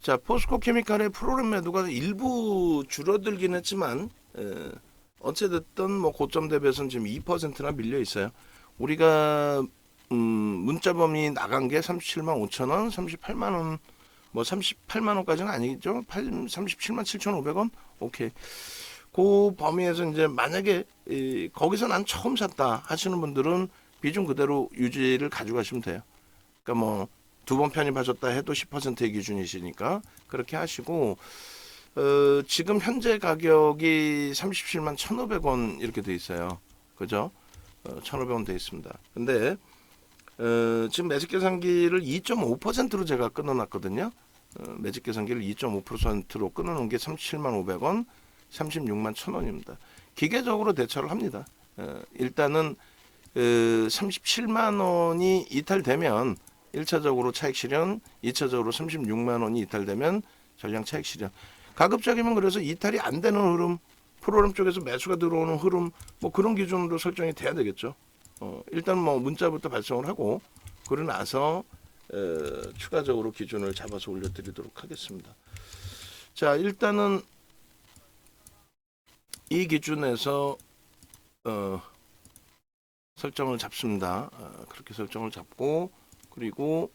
자, 포스코 케미칼의 프로그램 매도가 일부 줄어들긴 했지만 어찌됐든 뭐 고점 대비해서는 지금 2%나 밀려 있어요. 우리가 문자 범위 나간 게 37만 5천 원, 38만 원, 뭐 38만 원까지는 아니죠. 37만 7,500원. 오케이. 그 범위에서 이제 만약에 거기서 난 처음 샀다 하시는 분들은 비중 그대로 유지를 가져가시면 돼요. 그러니까 뭐 두 번 편입하셨다 해도 10%의 기준이시니까 그렇게 하시고 지금 현재 가격이 37만 1,500원 이렇게 돼 있어요. 그죠? 1,500원 돼 있습니다. 근데 지금 매직 계산기를 2.5%로 제가 끊어놨거든요. 매직 계산기를 2.5%로 끊어놓은 게 37만 500원, 36만 1,000원입니다. 기계적으로 대처를 합니다. 일단은 37만 원이 이탈되면 1차적으로 차익 실현, 2차적으로 36만 원이 이탈되면 전량 차익 실현. 가급적이면 그래서 이탈이 안 되는 흐름, 프로그램 쪽에서 매수가 들어오는 흐름, 뭐 그런 기준으로 설정이 돼야 되겠죠. 일단 뭐 문자부터 발송을 하고 그러고 나서 추가적으로 기준을 잡아서 올려드리도록 하겠습니다. 자, 일단은 이 기준에서 설정을 잡습니다. 그렇게 설정을 잡고 그리고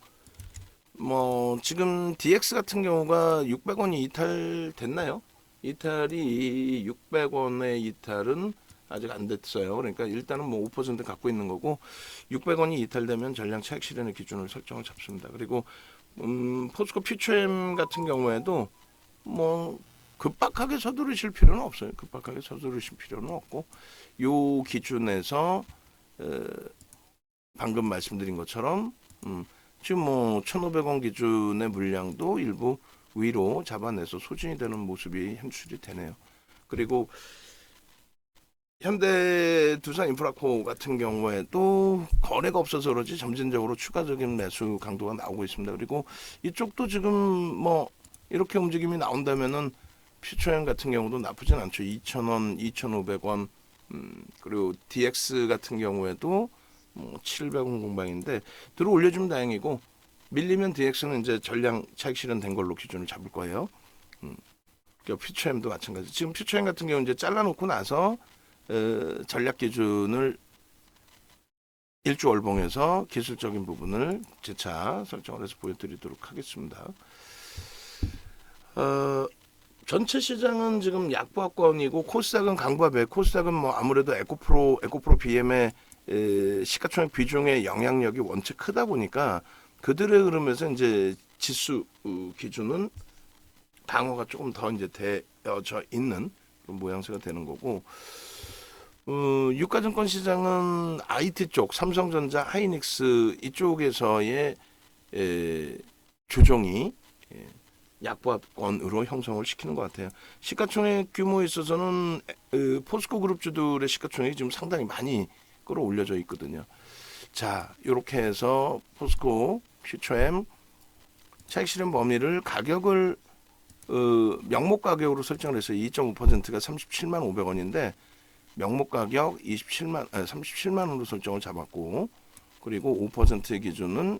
뭐 지금 DX 같은 경우가 600원이 이탈됐나요? 이탈이 600원의 이탈은 아직 안 됐어요. 그러니까 일단은 뭐 5% 갖고 있는 거고 600원이 이탈되면 전량 차익 실현의 기준을 설정을 잡습니다. 그리고 포스코 퓨처엠 같은 경우에도 뭐 급박하게 서두르실 필요는 없어요. 급박하게 서두르실 필요는 없고 요 기준에서 방금 말씀드린 것처럼 지금 뭐 1,500원 기준의 물량도 일부 위로 잡아내서 소진이 되는 모습이 현출이 되네요. 그리고 현대 두산 인프라코 같은 경우에도 거래가 없어서 그렇지 점진적으로 추가적인 매수 강도가 나오고 있습니다. 그리고 이쪽도 지금 뭐 이렇게 움직임이 나온다면은 퓨처엠 같은 경우도 나쁘진 않죠. 2,000원, 2,500원, 그리고 DX 같은 경우에도 뭐 700원 공방인데 들어 올려주면 다행이고 밀리면 DX는 이제 전량 차익 실현된 걸로 기준을 잡을 거예요. 그러니까 퓨처엠도 마찬가지. 지금 퓨처엠 같은 경우 이제 잘라놓고 나서 전략 기준을 일주 월봉에서 기술적인 부분을 재차 설정을 해서 보여드리도록 하겠습니다. 전체 시장은 지금 약보합권이고 코스닥은 강보합에 코스닥은 뭐 아무래도 에코프로 BM의 시가총액 비중의 영향력이 원체 크다 보니까 그들의 흐름에서 이제 지수 기준은 방어가 조금 더 이제 되어져 있는 그런 모양새가 되는 거고 유가증권 시장은 IT 쪽 삼성전자, 하이닉스 이쪽에서의 조정이 약보합권으로 형성을 시키는 것 같아요. 시가총액 규모에 있어서는 포스코 그룹주들의 시가총액이 지금 상당히 많이 끌어올려져 있거든요. 자, 이렇게 해서 포스코 퓨처엠 차익 실현 범위를 가격을 명목 가격으로 설정을 해서 2.5%가 37만 500원인데 명목 가격 37만 원으로 설정을 잡았고 그리고 5%의 기준은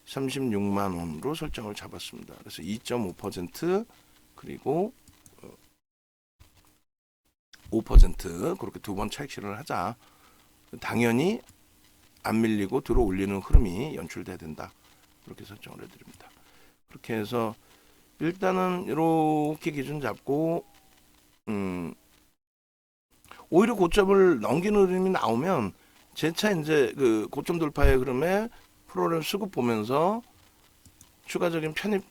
36만 원으로 설정을 잡았습니다. 그래서 2.5% 그리고 5% 그렇게 두 번 차익 실현을 하자. 당연히 안 밀리고 들어 올리는 흐름이 연출돼야 된다. 그렇게 설정을 해드립니다. 그렇게 해서 일단은 이렇게 기준 잡고 오히려 고점을 넘기는 흐름이 나오면 재차 이제 그 고점 돌파의 흐름에 프로그램 수급 보면서 추가적인 편입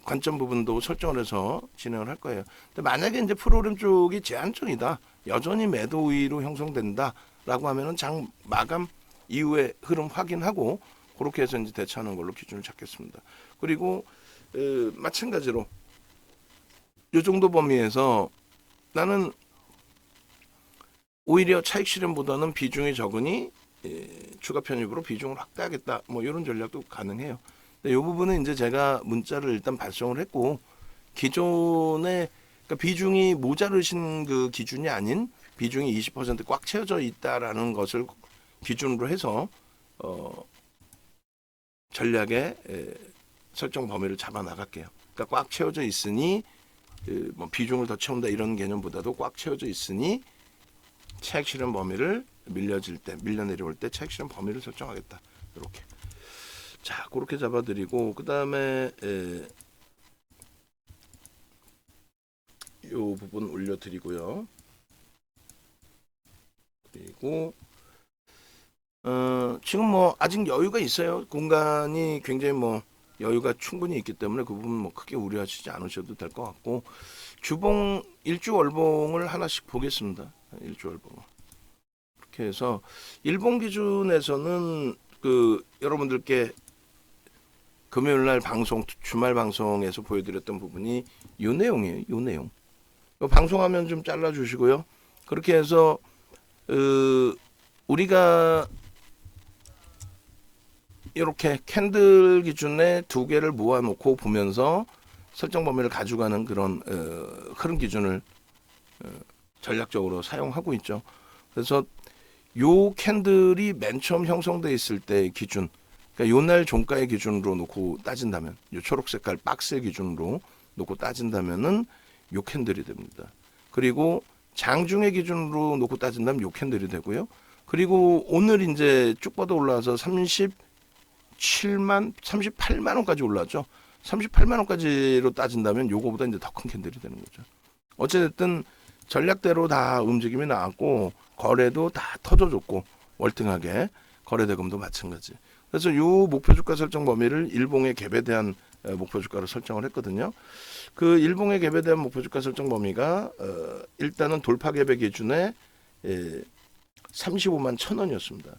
관점 부분도 설정을 해서 진행을 할 거예요. 근데 만약에 이제 프로그램 쪽이 제한적이다, 여전히 매도 우위로 형성된다라고 하면은 장 마감 이후에 흐름 확인하고 그렇게 해서 이제 대처하는 걸로 기준을 잡겠습니다. 그리고 마찬가지로 이 정도 범위에서 나는 오히려 차익 실현보다는 비중이 적으니 추가 편입으로 비중을 확대하겠다. 뭐 이런 전략도 가능해요. 근데 이 부분은 이제 제가 문자를 일단 발송을 했고 기존에 그러니까 비중이 모자르신 그 기준이 아닌 비중이 20%꽉 채워져 있다라는 것을 기준으로 해서 전략에 설정 범위를 잡아 나갈게요. 그러니까 꽉 채워져 있으니 뭐 비중을 더 채운다 이런 개념보다도 꽉 채워져 있으니 차익 실현 범위를 밀려 내려올 때 차익 실현 범위를 설정하겠다. 이렇게. 자, 그렇게 잡아드리고 그 다음에 요 부분 올려드리고요. 그리고 지금 뭐 아직 여유가 있어요. 공간이 굉장히 뭐 여유가 충분히 있기 때문에 그 부분 뭐 크게 우려하시지 않으셔도 될 것 같고 주봉 일주월봉을 하나씩 보겠습니다. 일주월봉. 이렇게 해서 일봉 기준에서는 그 여러분들께 금요일 날 방송 주말 방송에서 보여드렸던 부분이 요 내용이에요. 요 내용. 방송하면 좀 잘라 주시고요. 그렇게 해서 우리가 이렇게 캔들 기준에 두 개를 모아놓고 보면서 설정 범위를 가져가는 그런 흐름 기준을 전략적으로 사용하고 있죠. 그래서 요 캔들이 맨 처음 형성돼 있을 때 기준, 그러니까 요날 종가의 기준으로 놓고 따진다면, 요 초록 색깔 박스의 기준으로 놓고 따진다면은 요 캔들이 됩니다. 그리고 장중의 기준으로 놓고 따진다면 요 캔들이 되고요. 그리고 오늘 이제 쭉 뻗어 올라와서 38만 원까지 올라왔죠. 38만 원까지로 따진다면 요거보다 이제 더 큰 캔들이 되는 거죠. 어쨌든 전략대로 다 움직임이 나왔고 거래도 다 터져줬고 월등하게 거래대금도 마찬가지. 그래서 요 목표 주가 설정 범위를 일봉의 갭에 대한 목표 주가로 설정을 했거든요. 그 일봉의 갭에 대한 목표 주가 설정 범위가 일단은 돌파 갭의 기준에 35만 1,000원이었습니다.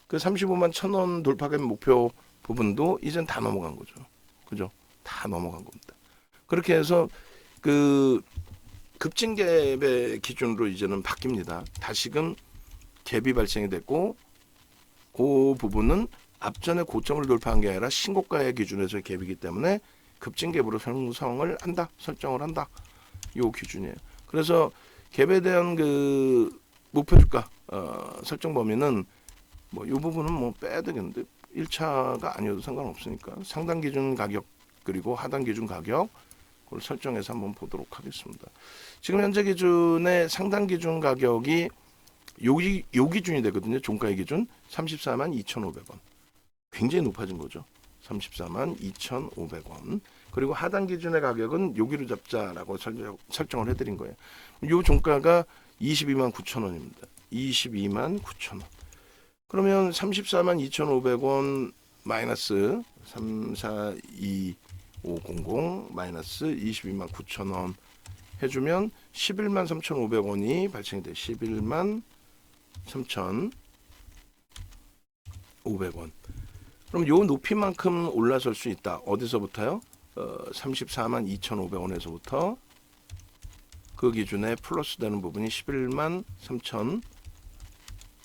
그 35만 1,000원 돌파 갭 목표 부분도 이젠 다 넘어간 거죠. 그죠? 다 넘어간 겁니다. 그렇게 해서 그 급증갭의 기준으로 이제는 바뀝니다. 다시금 갭이 발생이 됐고 그 부분은 앞전에 고점을 돌파한 게 아니라 신고가의 기준에서의 갭이기 때문에 급증갭으로 형성을 한다, 설정을 한다. 요 기준이에요. 그래서 갭에 대한 그 목표 주가 설정 범위는 뭐 이 부분은 뭐 빼야 되겠는데 1차가 아니어도 상관없으니까 상단 기준 가격 그리고 하단 기준 가격 그걸 설정해서 한번 보도록 하겠습니다. 지금 현재 기준의 상단 기준 가격이 요 기준이 되거든요. 종가의 기준 34만 2,500원. 굉장히 높아진 거죠. 34만 2,500원. 그리고 하단 기준의 가격은 여기로 잡자라고 설정을 해드린 거예요. 요 종가가 22만 9천원입니다. 22만 9천원. 그러면 34만 2,500원 마이너스 342500 마이너스 22만 9천원 해주면 11만 3,500원이 발생이 돼요. 11만 3,500원. 그럼 요 높이만큼 올라설 수 있다. 어디서부터요? 34만 2,500원에서부터 그 기준에 플러스 되는 부분이 11만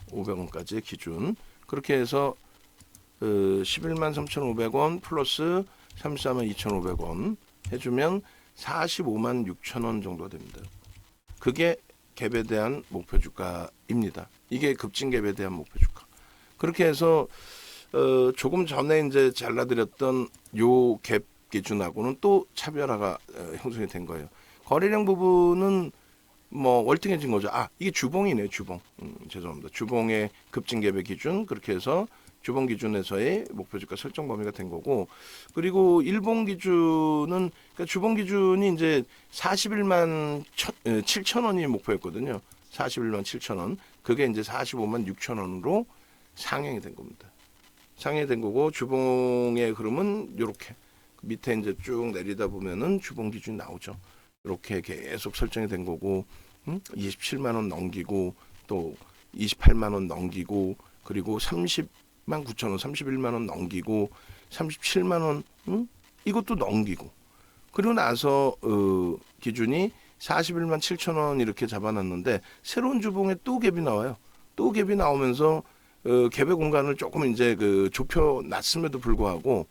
3,500원까지의 기준. 그렇게 해서 11만 3,500원 플러스 34만 2,500원 해주면 45만 6천원 정도 됩니다. 그게 갭에 대한 목표 주가입니다. 이게 급증 갭에 대한 목표 주가. 그렇게 해서 조금 전에 이제 잘라드렸던 요 갭 기준하고는 또 차별화가 형성이 된 거예요. 거래량 부분은 뭐 월등해진 거죠. 아, 이게 주봉이네요. 주봉. 죄송합니다. 주봉의 급증 갭의 기준 그렇게 해서 주봉 기준에서의 목표 주가 설정 범위가 된 거고, 그리고 일봉 기준은 그러니까 주봉 기준이 이제 41만 7천원이 목표였거든요. 41만 7천원. 그게 이제 45만 6천원으로 상향이 된 겁니다. 상향이 된 거고 주봉의 흐름은 이렇게 밑에 이제 쭉 내리다 보면은 주봉 기준이 나오죠. 이렇게 계속 설정이 된 거고 27만 원 넘기고 또 28만 원 넘기고 그리고 30만 9천 원, 31만 원 넘기고 37만 원 이것도 넘기고 그리고 나서 기준이 41만 7천 원 이렇게 잡아놨는데 새로운 주봉에 또 갭이 나와요. 또 갭이 나오면서 갭의 공간을 조금 이제 좁혀놨음에도 불구하고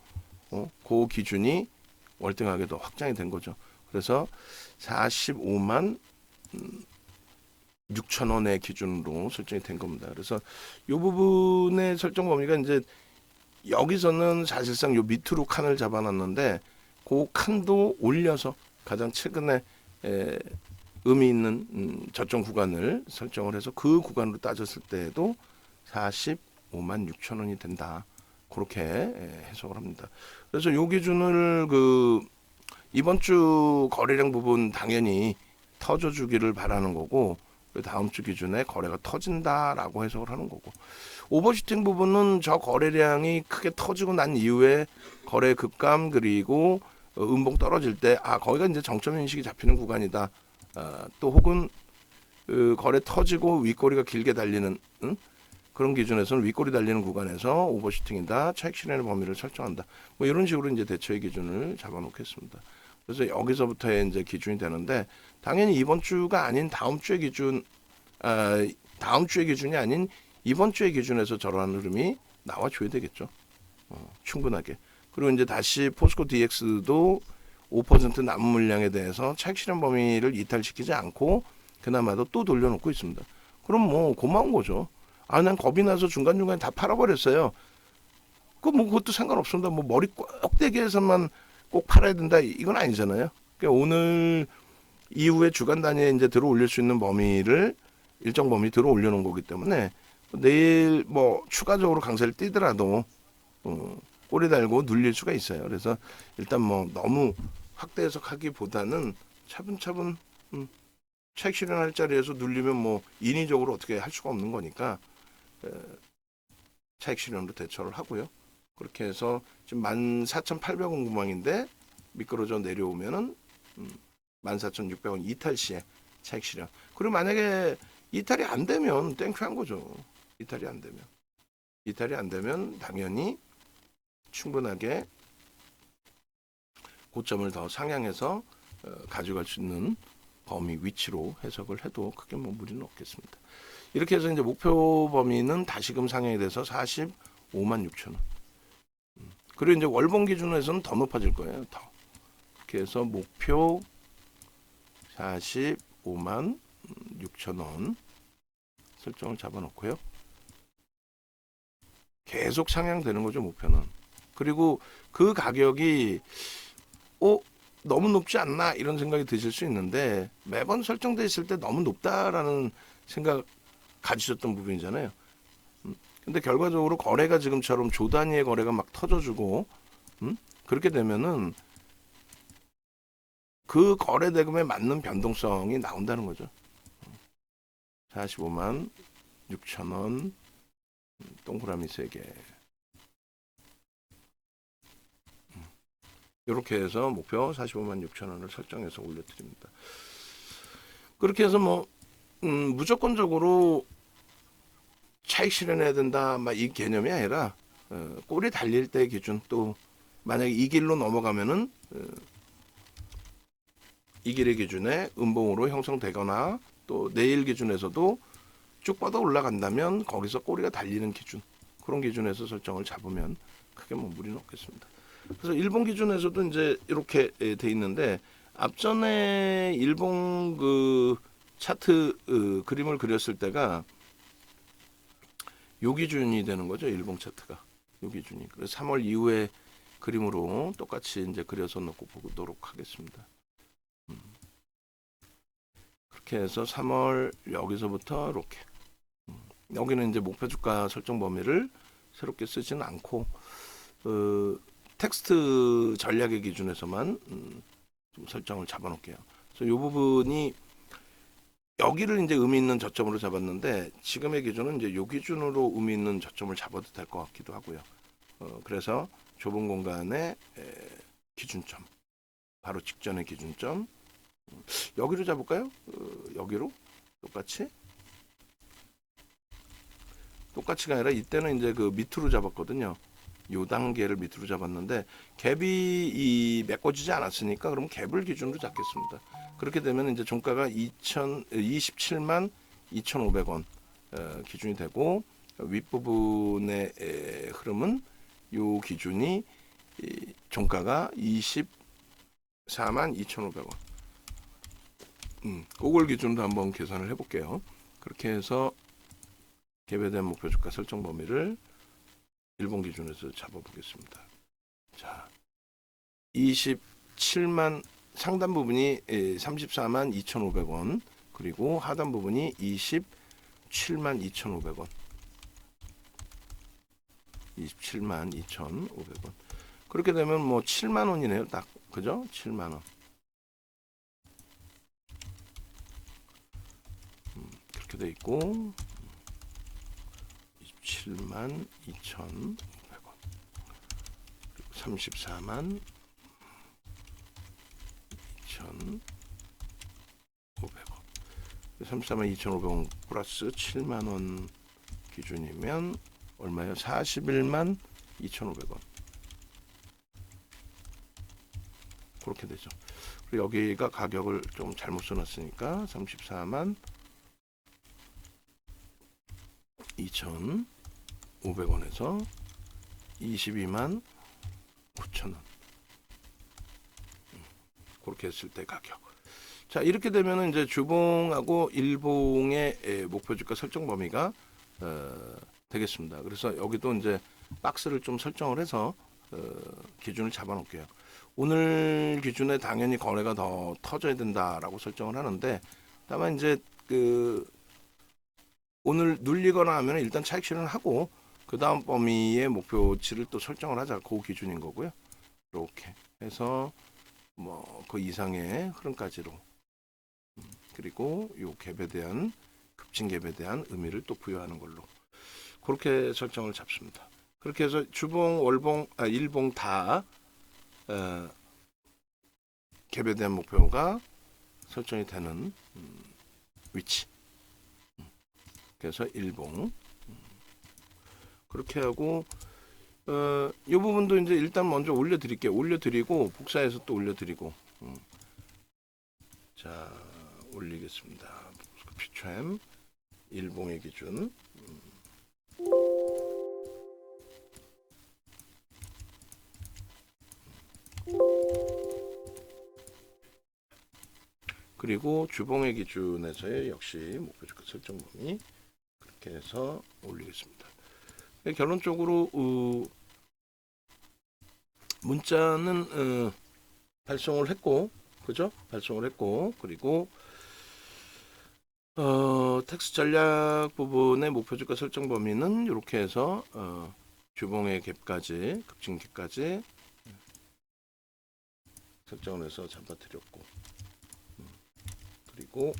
그 기준이 월등하게 더 확장이 된 거죠. 그래서 45만 6천 원의 기준으로 설정이 된 겁니다. 그래서 이 부분의 설정 범위가 이제 여기서는 사실상 요 밑으로 칸을 잡아놨는데 그 칸도 올려서 가장 최근에 의미 있는 저점 구간을 설정을 해서 그 구간으로 따졌을 때에도 45만 6천 원이 된다. 그렇게 해석을 합니다. 그래서 요 기준을 이번 주 거래량 부분 당연히 터져주기를 바라는 거고, 그 다음 주 기준에 거래가 터진다라고 해석을 하는 거고, 오버슈팅 부분은 저 거래량이 크게 터지고 난 이후에 거래 급감 그리고 음봉 떨어질 때 거기가 이제 정점 인식이 잡히는 구간이다. 또 혹은 거래 터지고 윗꼬리가 길게 달리는 그런 기준에서는 윗꼬리 달리는 구간에서 오버슈팅이다. 차익 실현의 범위를 설정한다. 뭐 이런 식으로 이제 대처의 기준을 잡아놓겠습니다. 그래서 여기서부터의 이제 기준이 되는데, 당연히 이번 주가 아닌 다음 주의 기준, 다음 주의 기준이 아닌 이번 주의 기준에서 저러한 흐름이 나와줘야 되겠죠. 충분하게. 그리고 이제 다시 포스코 DX도 5% 남은 물량에 대해서 차익 실현 범위를 이탈시키지 않고 그나마도 또 돌려놓고 있습니다. 그럼 뭐 고마운 거죠. 난 겁이 나서 중간중간에 다 팔아버렸어요. 그것도 상관없습니다. 뭐 머리 꼭대기에서만 꼭 팔아야 된다 이건 아니잖아요. 그러니까 오늘 이후에 주간 단위에 이제 들어 올릴 수 있는 범위를 일정 범위 들어 올려놓은 거기 때문에 내일 뭐 추가적으로 강세를 띄더라도 꼬리 달고 눌릴 수가 있어요. 그래서 일단 뭐 너무 확대 해석하기보다는 차분차분 차익 실현할 자리에서 눌리면 뭐 인위적으로 어떻게 할 수가 없는 거니까 차익 실현으로 대처를 하고요. 그렇게 해서 지금 14,800원 구멍인데 미끄러져 내려오면은 14,600원 이탈 시에 차익 실현. 그리고 만약에 이탈이 안 되면 땡큐한 거죠. 이탈이 안 되면 당연히 충분하게 고점을 더 상향해서 가져갈 수 있는 범위 위치로 해석을 해도 크게 뭐 무리는 없겠습니다. 이렇게 해서 이제 목표 범위는 다시금 상향이 돼서 45만 6천 원. 그리고 이제 월봉 기준에서는 더 높아질 거예요. 더. 이렇게 해서 목표 45만 6천 원 설정을 잡아놓고요. 계속 상향되는 거죠, 목표는. 그리고 그 가격이 너무 높지 않나 이런 생각이 드실 수 있는데, 매번 설정돼 있을 때 너무 높다라는 생각 가지셨던 부분이잖아요. 근데 결과적으로 거래가 지금처럼 조 단위의 거래가 막 터져주고 그렇게 되면은 그 거래 대금에 맞는 변동성이 나온다는 거죠. 45만 6천 원 동그라미 3개. 이렇게 해서 목표 45만 6천 원을 설정해서 올려드립니다. 그렇게 해서 뭐 무조건적으로 차익 실현해야 된다 막 이 개념이 아니라 꼬리 달릴 때 기준, 또 만약에 이 길로 넘어가면은 이 길의 기준에 음봉으로 형성되거나 또 내일 기준에서도 쭉 뻗어 올라간다면 거기서 꼬리가 달리는 기준, 그런 기준에서 설정을 잡으면 크게 뭐 무리는 없겠습니다. 그래서 일본 기준에서도 이제 이렇게 돼 있는데, 앞전에 일본 차트 그림을 그렸을 때가 요 기준이 되는 거죠. 일본 차트가 요 기준이. 그래서 3월 이후에 그림으로 똑같이 이제 그려서 놓고 보도록 하겠습니다. 그렇게 해서 3월 여기서부터 이렇게 여기는 이제 목표 주가 설정 범위를 새롭게 쓰지는 않고 텍스트 전략의 기준에서만 좀 설정을 잡아놓을게요. 그래서 이 부분이 여기를 이제 의미 있는 저점으로 잡았는데, 지금의 기준은 이제 요 기준으로 의미 있는 저점을 잡아도 될 것 같기도 하고요. 그래서 좁은 공간의 기준점, 바로 직전의 기준점 여기로 잡을까요? 여기로 똑같이가 아니라 이때는 이제 그 밑으로 잡았거든요. 요 단계를 밑으로 잡았는데 갭이 메꿔지지 않았으니까 그럼 갭을 기준으로 잡겠습니다. 그렇게 되면 이제 종가가 27만 2,500원 기준이 되고, 윗부분의 흐름은 요 기준이 종가가 24만 2,500원. 그걸 기준으로 한번 계산을 해볼게요. 그렇게 해서 갭에 대한 목표 주가 설정 범위를 일본 기준에서 잡아보겠습니다. 자, 27만 상단 부분이 34만 2,500원, 그리고 하단 부분이 27만 2,500원. 27만 2,500원. 그렇게 되면 뭐 7만 원이네요. 딱. 그죠? 7만 원. 그렇게 돼 있고 27만 2,500원. 34만 2,500원. 34만 2,500원 플러스 7만 원 기준이면 얼마예요? 41만 2,500원. 그렇게 되죠. 그리고 여기가 가격을 좀 잘못 써놨으니까 34만 2,500원에서 22만 9,000원. 그렇게 했을 때 가격. 자, 이렇게 되면은 이제 주봉하고 일봉의 목표 주가 설정 범위가 되겠습니다. 그래서 여기도 이제 박스를 좀 설정을 해서 기준을 잡아 놓을게요. 오늘 기준에 당연히 거래가 더 터져야 된다라고 설정을 하는데, 다만 이제 오늘 눌리거나 하면 일단 차익 실현을 하고 그 다음 범위의 목표치를 또 설정을 하자. 그 기준인 거고요. 이렇게 해서 뭐 그 이상의 흐름까지로, 그리고 요 갭에 대한 급진 갭에 대한 의미를 또 부여하는 걸로 그렇게 설정을 잡습니다. 그렇게 해서 주봉, 월봉, 일봉 다 갭에 대한 목표가 설정이 되는 위치. 그래서 일봉 그렇게 하고 이 부분도 이제 일단 먼저 올려드릴게요. 올려드리고 복사해서 또 올려드리고 자, 올리겠습니다. 퓨처엠 일봉의 기준. 그리고 주봉의 기준에서의 역시 목표 주가 설정 범위 그렇게 해서 올리겠습니다. 결론적으로 문자는 발송을 했고, 그죠? 발송을 했고, 그리고 텍스 전략 부분의 목표 주가 설정 범위는 이렇게 해서 주봉의 갭까지, 급진 갭까지 설정을 해서 잡아드렸고, 그리고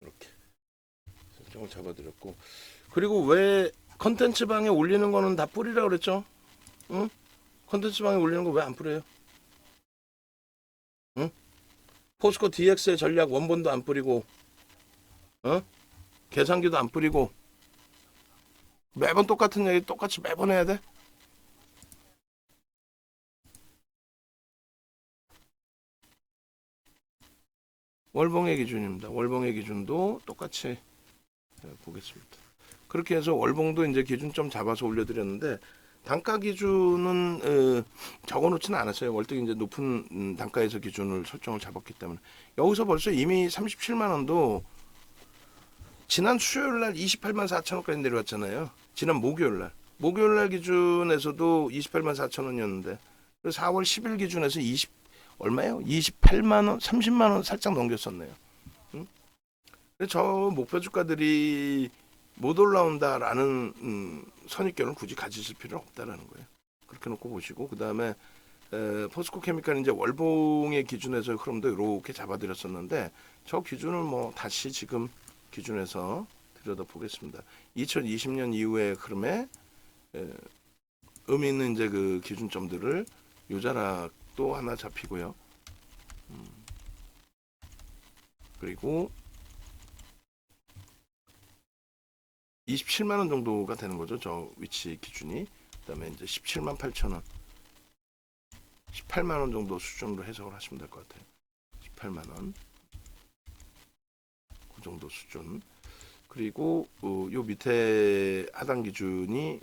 이렇게 설정을 잡아드렸고, 그리고 왜 컨텐츠 방에 올리는 거는 다 뿌리라 그랬죠? 응? 컨텐츠 방에 올리는 거 왜 안 뿌려요? 응? 포스코 DX의 전략 원본도 안 뿌리고, 계산기도 안 뿌리고, 매번 똑같은 얘기 똑같이 매번 해야 돼? 월봉의 기준입니다. 월봉의 기준도 똑같이 보겠습니다. 그렇게 해서 월봉도 이제 기준점 잡아서 올려드렸는데, 단가 기준은 적어놓지는 않았어요. 월등히 이제 높은 단가에서 기준을 설정을 잡았기 때문에. 여기서 벌써 이미 37만 원도 지난 수요일 날 28만 4천 원까지 내려왔잖아요. 지난 목요일 날. 목요일 날 기준에서도 28만 4천 원이었는데 4월 10일 기준에서 20 얼마예요? 28만 원, 30만 원 살짝 넘겼었네요. 응? 저 목표 주가들이 못 올라온다라는 선입견을 굳이 가지실 필요는 없다라는 거예요. 그렇게 놓고 보시고, 그 다음에 포스코 케미칼 이제 월봉의 기준에서 흐름도 이렇게 잡아드렸었는데, 저 기준을 뭐 다시 지금 기준에서 들여다 보겠습니다. 2020년 이후의 흐름에 의미 있는 이제 그 기준점들을 요자락도 하나 잡히고요. 그리고 27만 원 정도가 되는 거죠. 저 위치 기준이. 그다음에 이제 17만 8천 원, 18만 원 정도 수준으로 해석을 하시면 될 것 같아요. 18만 원, 그 정도 수준. 그리고 요 밑에 하단 기준이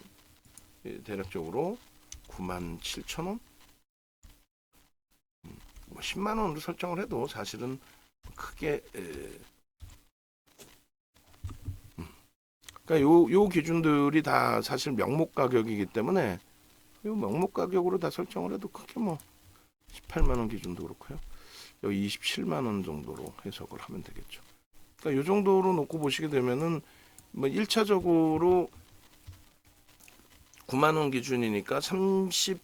대략적으로 9만 7천 원, 뭐 10만 원으로 설정을 해도 사실은 크게 그러니까 요 기준들이 다 사실 명목 가격이기 때문에 요 명목 가격으로 다 설정을 해도 크게 뭐 18만 원 기준도 그렇고요. 여기 27만 원 정도로 해석을 하면 되겠죠. 그러니까 요 정도로 놓고 보시게 되면은 뭐 1차적으로 9만 원 기준이니까 30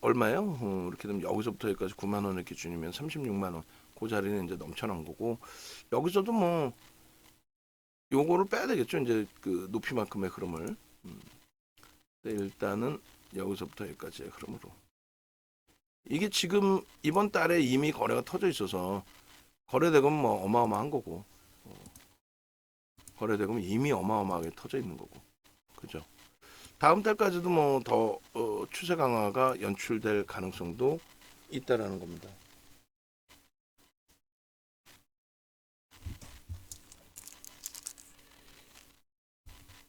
얼마요? 이렇게 되면 여기서부터 여기까지 9만 원의 기준이면 36만 원. 그 자리는 이제 넘쳐난 거고 여기서도 뭐 요거를 빼야 되겠죠. 이제 그 높이만큼의 흐름을. 근데 일단은 여기서부터 여기까지의 흐름으로. 이게 지금 이번 달에 이미 거래가 터져 있어서 거래대금 뭐 어마어마한 거고 거래대금 이미 어마어마하게 터져 있는 거고 그죠. 다음 달까지도 뭐 더 추세 강화가 연출될 가능성도 있다라는 겁니다.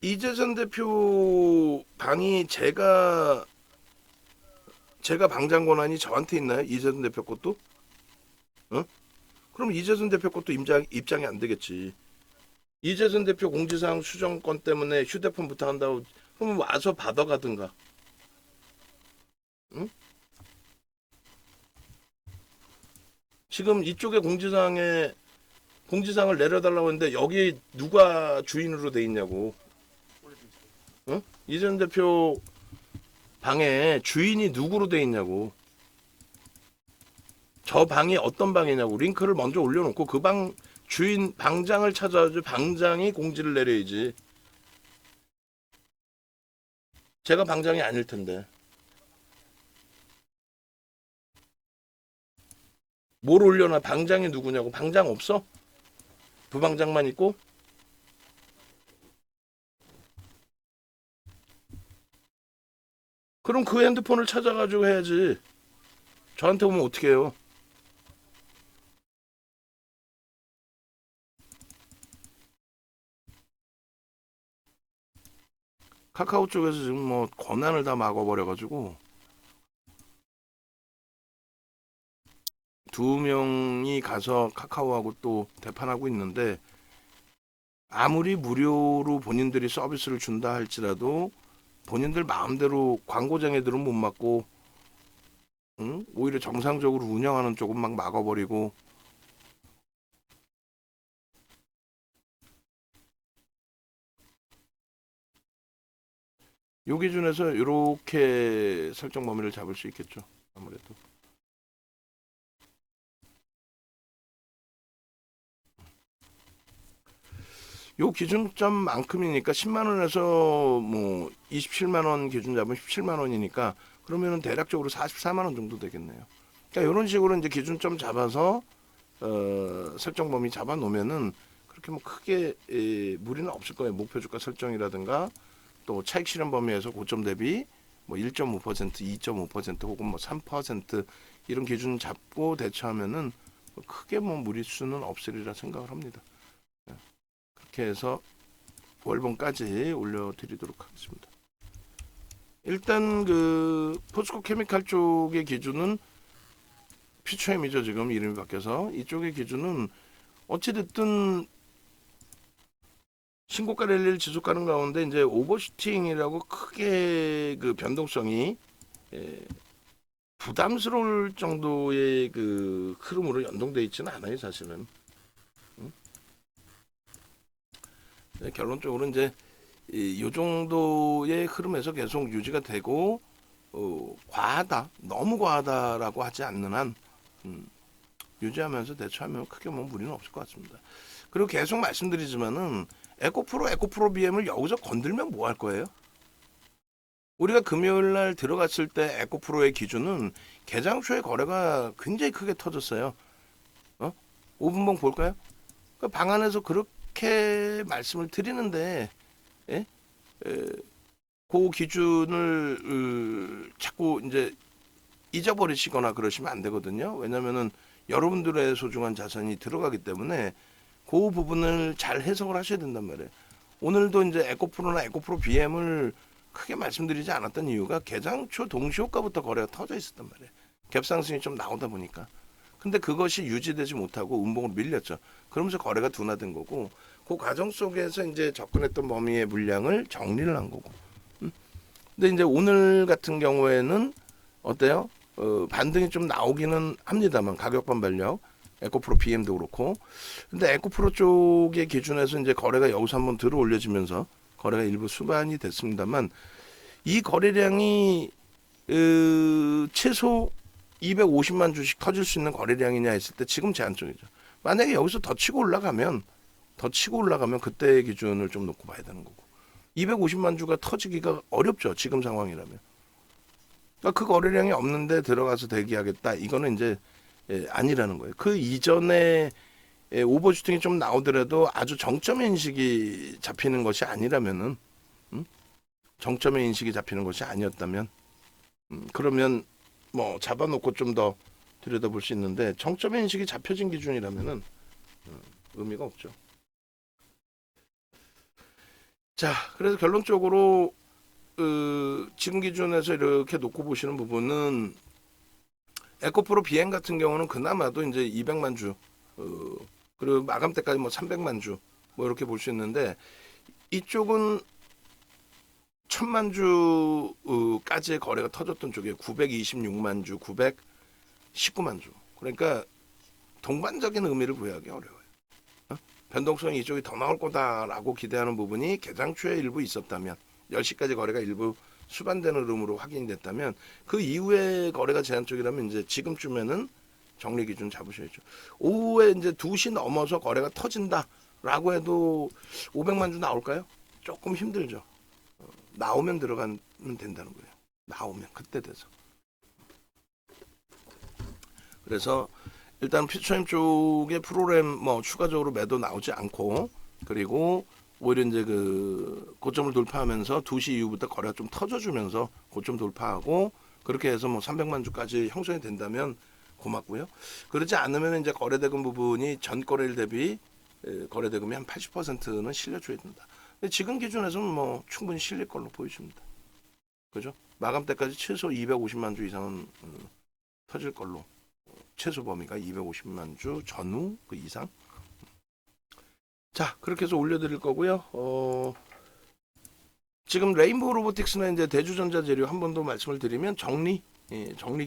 이재선 대표 방이 제가 방장 권한이 저한테 있나요? 이재선 대표 것도? 어? 그럼 이재선 대표 것도 입장이 안 되겠지. 이재선 대표 공지사항 수정권 때문에 휴대폰 부탁한다고 그럼 와서 받아가든가. 응? 지금 이쪽에 공지사항을 내려달라고 했는데 여기 누가 주인으로 돼 있냐고. 응? 이재선 대표 방에 주인이 누구로 돼 있냐고. 저 방이 어떤 방이냐고 링크를 먼저 올려놓고 그 방 주인 방장을 찾아가지고 방장이 공지를 내려야지. 제가 방장이 아닐 텐데. 뭘 올려놔? 방장이 누구냐고. 방장 없어? 부방장만 있고? 그럼 그 핸드폰을 찾아가지고 해야지. 저한테 오면 어떻게 해요? 카카오 쪽에서 지금 뭐 권한을 다 막아버려가지고 두 명이 가서 카카오하고 또 대판하고 있는데 아무리 무료로 본인들이 서비스를 준다 할지라도 본인들 마음대로 광고쟁이들은 못 막고 응? 오히려 정상적으로 운영하는 쪽은 막 막아버리고 요 기준에서 이렇게 설정 범위를 잡을 수 있겠죠. 아무래도. 요 기준점만큼이니까 10만 원에서 뭐 27만 원 기준 잡으면 17만 원이니까 그러면은 대략적으로 44만 원 정도 되겠네요. 그러니까 이런 식으로 이제 기준점 잡아서 설정 범위 잡아 놓으면은 그렇게 뭐 크게 무리는 없을 거예요. 목표 주가 설정이라든가 또 차익 실현 범위에서 고점 대비 뭐 1.5%, 2.5% 혹은 뭐 3% 이런 기준 잡고 대처하면은 크게 뭐 무리수는 없으리라 생각을 합니다. 그렇게 해서 월봉까지 올려드리도록 하겠습니다. 일단 그 포스코 케미칼 쪽의 기준은 퓨처엠이죠. 지금 이름이 바뀌어서 이쪽의 기준은 어찌됐든 신고가 랠리를 지속하는 가운데 이제 오버슈팅이라고 크게 그 변동성이 부담스러울 정도의 그 흐름으로 연동돼 있지는 않아요, 사실은. 결론적으로 이제 이 정도의 흐름에서 계속 유지가 되고 과하다, 너무 과하다라고 하지 않는 한 유지하면서 대처하면 크게 뭐 무리는 없을 것 같습니다. 그리고 계속 말씀드리지만은 에코프로 BM을 여기서 건들면 뭐 할 거예요? 우리가 금요일 날 들어갔을 때 에코프로의 기준은 개장 초에 거래가 굉장히 크게 터졌어요. 5분봉 볼까요? 그 방 안에서 그렇게 말씀을 드리는데 예? 그 기준을 자꾸 이제 잊어버리시거나 그러시면 안 되거든요. 왜냐면은 여러분들의 소중한 자산이 들어가기 때문에 그 부분을 잘 해석을 하셔야 된단 말이에요. 오늘도 이제 에코프로나 에코프로 BM을 크게 말씀드리지 않았던 이유가 개장 초 동시효과부터 거래가 터져 있었단 말이에요. 갭상승이 좀 나오다 보니까. 근데 그것이 유지되지 못하고 음봉으로 밀렸죠. 그러면서 거래가 둔화된 거고, 그 과정 속에서 이제 접근했던 범위의 물량을 정리를 한 거고. 근데 이제 오늘 같은 경우에는 어때요? 반등이 좀 나오기는 합니다만, 가격 반발력, 에코프로 BM도 그렇고. 근데 에코프로 쪽의 기준에서 이제 거래가 여기서 한번 들어 올려지면서 거래가 일부 수반이 됐습니다만, 이 거래량이 최소 250만 주씩 터질 수 있는 거래량이냐 했을 때 지금 제한적이죠. 만약에 여기서 더 치고 올라가면 그때의 기준을 좀 놓고 봐야 되는 거고. 250만 주가 터지기가 어렵죠. 지금 상황이라면. 그러니까 그 거래량이 없는데 들어가서 대기하겠다. 이거는 이제 아니라는 거예요. 그 이전에 오버슈팅이 좀 나오더라도 아주 정점의 인식이 잡히는 것이 아니라면은, 정점의 인식이 잡히는 것이 아니었다면, 그러면 뭐 잡아놓고 좀 더 들여다볼 수 있는데, 정점의 인식이 잡혀진 기준이라면은 의미가 없죠. 자, 그래서 결론적으로 지금 기준에서 이렇게 놓고 보시는 부분은, 에코프로 비행 같은 경우는 그나마도 이제 200만 주, 그리고 마감 때까지 뭐 300만 주, 뭐 이렇게 볼 수 있는데, 이쪽은 1000만 주까지의 거래가 터졌던 쪽에 926만 주, 919만 주. 그러니까 동반적인 의미를 부여하기 어려워요. 변동성이 이쪽이 더 나올 거다라고 기대하는 부분이 개장초에 일부 있었다면, 10시까지 거래가 일부 수반되는 흐름으로 확인이 됐다면, 그 이후에 거래가 제한적이라면 이제 지금쯤에는 정리 기준 잡으셔야죠. 오후에 이제 2시 넘어서 거래가 터진다라고 해도 500만 주 나올까요? 조금 힘들죠. 나오면 들어가면 된다는 거예요. 나오면 그때 돼서. 그래서 일단 피처임 쪽에 프로그램 뭐 추가적으로 매도 나오지 않고, 그리고 오히려 이제 그 고점을 돌파하면서 2시 이후부터 거래가 좀 터져주면서 고점 돌파하고, 그렇게 해서 뭐 300만 주까지 형성이 된다면 고맙고요. 그렇지 않으면 이제 거래대금 부분이 전 거래일 대비 거래대금이 한 80%는 실려줘야 된다. 근데 지금 기준에서는 뭐 충분히 실릴 걸로 보여집니다. 그죠? 마감 때까지 최소 250만 주 이상은 터질 걸로. 최소 범위가 250만 주 전후 그 이상. 자, 그렇게 해서 올려드릴 거고요. 지금 레인보우 로보틱스나 이제 대주전자재료 한 번 더 말씀을 드리면 정리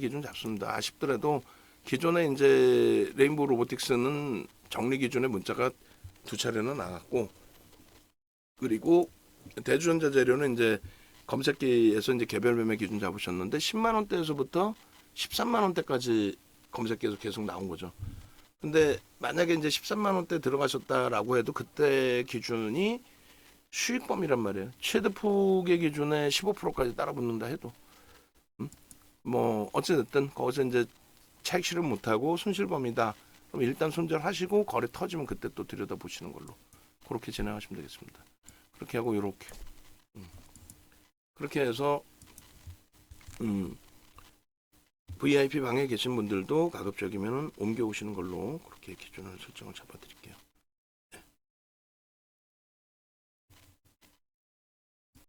기준 잡습니다. 아쉽더라도 기존에 이제 레인보우 로보틱스는 정리 기준의 문자가 2차례나 나갔고, 그리고 대주전자재료는 이제 검색기에서 이제 개별 매매 기준 잡으셨는데 10만 원대에서부터 13만 원대까지 검색기에서 계속 나온 거죠. 근데 만약에 이제 13만 원대 들어가셨다라고 해도 그때 기준이 수익범위란 말이에요. 최대 폭의 기준에 15%까지 따라붙는다 해도 뭐 어찌됐든 거기서 이제 차익 실현 못하고 손실범위다. 그럼 일단 손절하시고 거래 터지면 그때 또 들여다보시는 걸로 그렇게 진행하시면 되겠습니다. 그렇게 하고 이렇게 그렇게 해서 VIP 방에 계신 분들도 가급적이면 옮겨 오시는 걸로 그렇게 기준을 설정을 잡아드릴게요.